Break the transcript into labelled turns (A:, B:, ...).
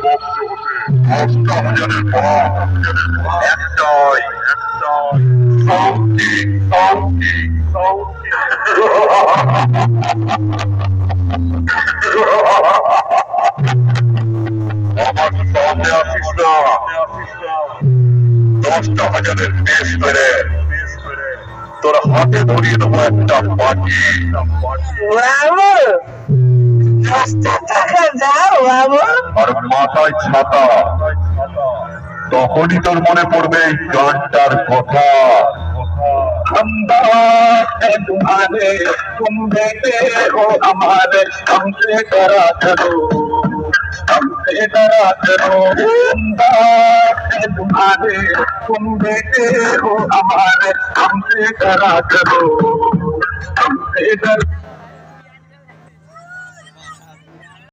A: Box হতে 10,000-এর পাপ একটাই সৌখি সৌখি সৌখি। আমার সামনে আসিস না, 10,000-এর পেশ মেরে তোর হাতে ধরিয়ে দেবো একটা পাটি।
B: বাবু 10টা টাকা দাও বাবু।
A: আর মাথায় ছাতা, তখনই তোর মনে পড়বে এই গানটার কথা।
B: तुम्हारे तुम बेटे हो हमारे हमसे डरा करो हमसे डरा करो तुम्हारे तुम बेटे हो हमारे हमसे डरा करो हमसे डर